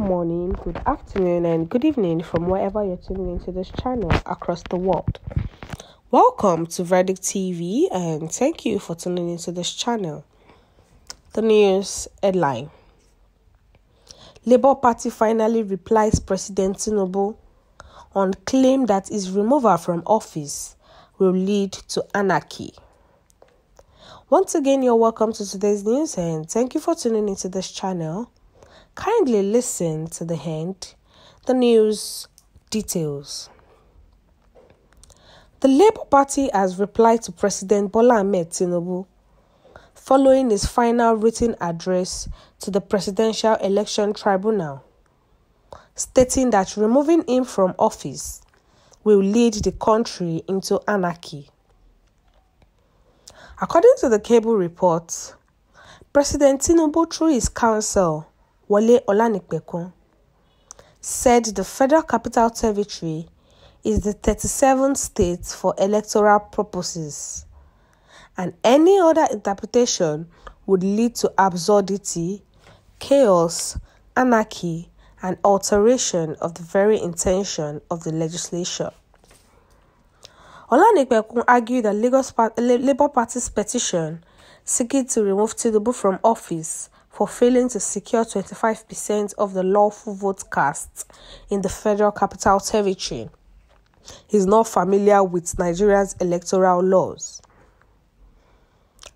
morning, good afternoon, and good evening from wherever you're tuning into this channel across the world. Welcome to Verdict TV, and thank you for tuning into this channel. The news headline: Labour Party finally replies President Tinubu on claim that his removal from office will lead to anarchy. Once again, you're welcome to today's news, and thank you for tuning into this channel. Kindly listen to the end, the news details. The Labour Party has replied to President Bola Ahmed Tinubu following his final written address to the Presidential Election Tribunal, stating that removing him from office will lead the country into anarchy. According to the cable report, President Tinubu, through his counsel, Wole Olanipekun, said the Federal Capital Territory is the 37th state for electoral purposes, and any other interpretation would lead to absurdity, chaos, anarchy, and alteration of the very intention of the legislation. Olanipekun argued that Labour Party's petition seeking to remove Tinubu from office for failing to secure 25% of the lawful vote cast in the Federal Capital Territory is not familiar with Nigeria's electoral laws.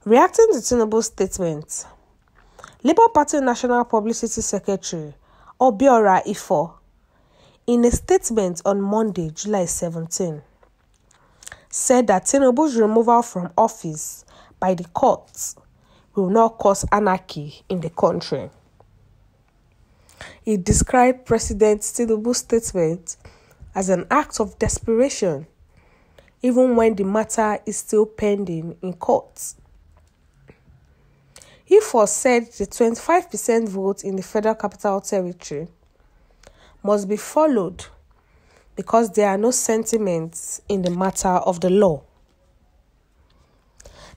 Reacting to Tinubu's statement, Labour Party National Publicity Secretary Obiora Ifo, in a statement on Monday, July 17, said that Tinubu's removal from office by the courts will not cause anarchy in the country. He described President Tinubu's statement as an act of desperation, even when the matter is still pending in courts. He said the 25% vote in the Federal Capital Territory must be followed because there are no sentiments in the matter of the law.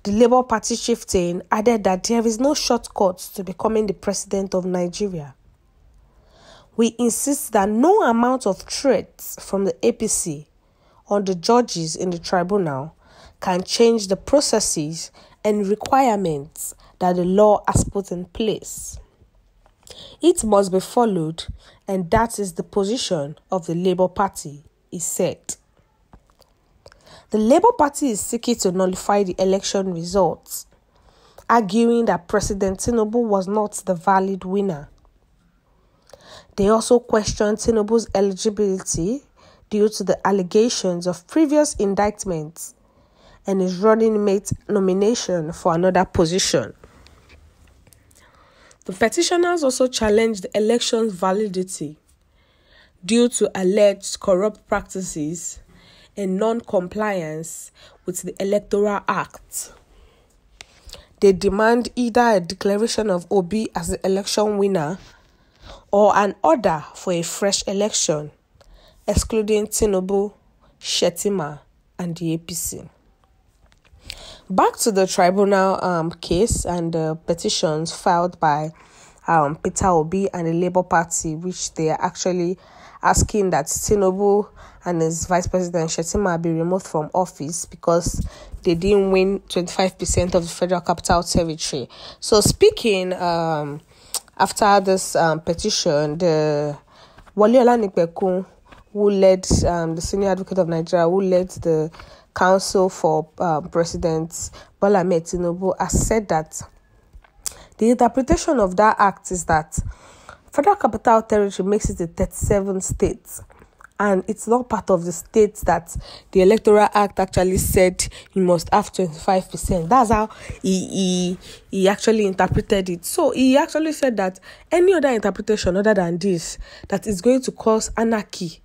The Labour Party chieftain added that there is no shortcut to becoming the president of Nigeria. We insist that no amount of threats from the APC on the judges in the tribunal can change the processes and requirements that the law has put in place. It must be followed, and that is the position of the Labour Party, he said. The Labour Party is seeking to nullify the election results, arguing that President Tinubu was not the valid winner. They also questioned Tinubu's eligibility due to the allegations of previous indictments and his running mate nomination for another position. The petitioners also challenged the election's validity due to alleged corrupt practices and non-compliance with the Electoral Act. They demand either a declaration of Obi as the election winner or an order for a fresh election, excluding Tinubu, Shettima, and the APC. Back to the tribunal case and the petitions filed by Peter Obi and the Labour Party, which they are actually asking that Tinubu and his Vice President Shettima be removed from office because they didn't win 25% of the Federal Capital Territory. So speaking after this petition, the Wole Olanipekun, who led the Senior Advocate of Nigeria, who led the counsel for President Bola Ahmed Tinubu, has said that the interpretation of that act is that Federal Capital Territory makes it a 37 state, and it's not part of the states that the Electoral Act actually said you must have 25%. That's how he actually interpreted it. So he actually said that any other interpretation other than this, that is going to cause anarchy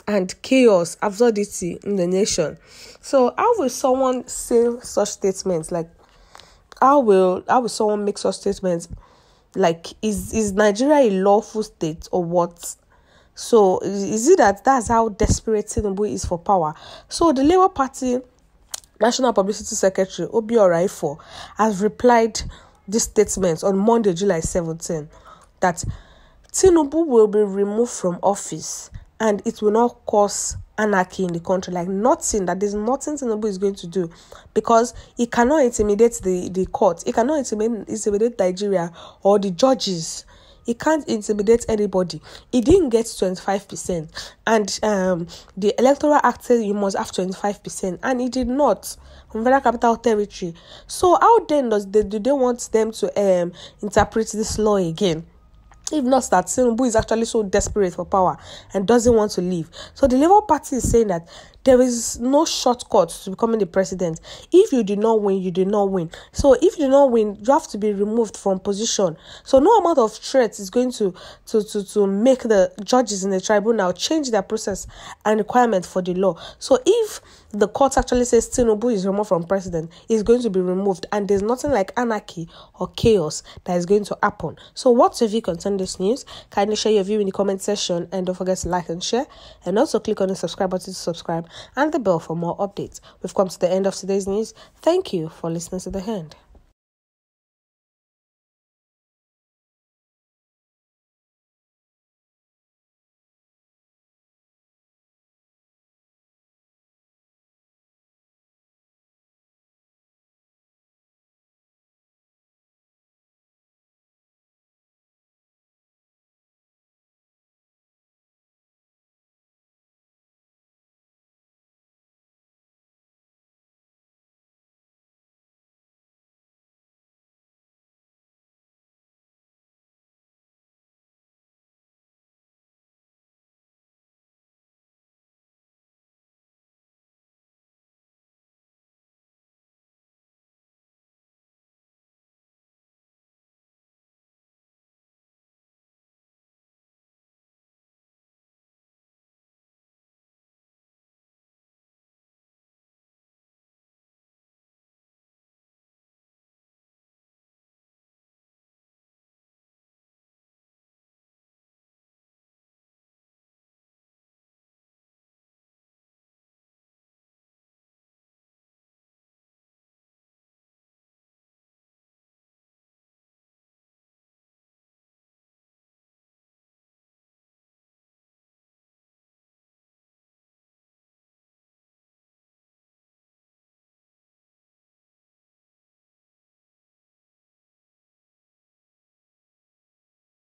and chaos, absurdity in the nation. So how will someone say such statements? Like, how will someone make such statements? Like, is Nigeria a lawful state or what? So is it that's how desperate Tinubu is for power? So the Labour Party National Publicity Secretary Obiora Ifo has replied this statement on Monday, July 17, that Tinubu will be removed from office and it will not cause anarchy in the country. Like there's nothing Tinubu is going to do, because he cannot intimidate the court. He cannot intimidate Nigeria or the judges. He can't intimidate anybody. He didn't get 25%. And the Electoral Act says you must have 25%. And he did not from Federal Capital Territory. So how then do they want them to interpret this law again? If not that Tinubu is actually so desperate for power and doesn't want to leave. So the Labour Party is saying that there is no shortcut to becoming the president. If you did not win, you did not win. So if you did not win, you have to be removed from position. So no amount of threats is going to make the judges in the tribunal change their process and requirement for the law. So if the court actually says Tinubu is removed from president, he's going to be removed, and there's nothing like anarchy or chaos that is going to happen. So what's your view concerning this news? Kindly share your view in the comment section, and don't forget to like and share, and also click on the subscribe button to subscribe and the bell for more updates. We've come to the end of today's news. Thank you for listening to the end.